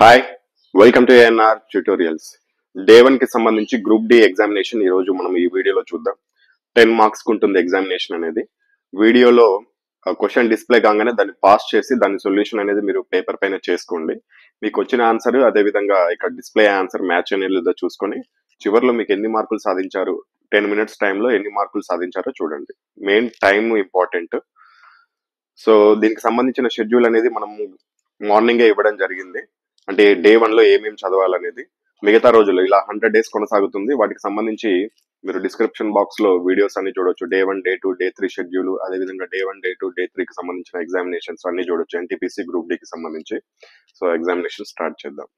Hi, welcome to ANR tutorials. Day 1 కి సంబంధించి group D examination ఈ రోజు మనం ఈ వీడియోలో చూద్దాం. 10 మార్క్స్ ఉంటుంది ఎగ్జామినేషన్ అనేది. వీడియోలో క్వశ్చన్ డిస్ప్లే కాగానే దాన్ని పాస్ చేసి దాని సొల్యూషన్ అనేది మీరు పేపర్ పైన చేసుకోండి. మీకు వచ్చిన ఆన్సర్ అదే విధంగా ఇక్కడ డిస్ప్లే ఆన్సర్ మ్యాచ్ అనేది లేదో చూసుకొని చివరిలో మీకు ఎన్ని మార్కులు సాధించారు, 10 మినిట్స్ టైంలో ఎన్ని మార్కులు సాధించారో చూడండి. Main time important. సో దీనికి సంబంధించిన షెడ్యూల్ అనేది మనం మార్నింగే ఇవ్వడం జరిగింది. అంటే డే 1 లో ఏమేమి చదవాలనేది. మిగతా రోజుల్లో ఇలా 100 డేస్ కొనసాగుతుంది. వాటికి సంబంధించి మీరు డిస్క్రిప్షన్ బాక్స్ లో వీడియోస్ అన్ని చూడొచ్చు. డే 1, డే 2, డే 3 షెడ్యూల్, అదే విధంగా డే 1, డే 2, డే 3 కి సంబంధించిన ఎగ్జామినేషన్స్ అన్ని చూడొచ్చు. ఎన్టీపీసీ గ్రూప్ డి కి సంబంధించి. సో ఎగ్జామినేషన్ స్టార్ట్ చేద్దాం.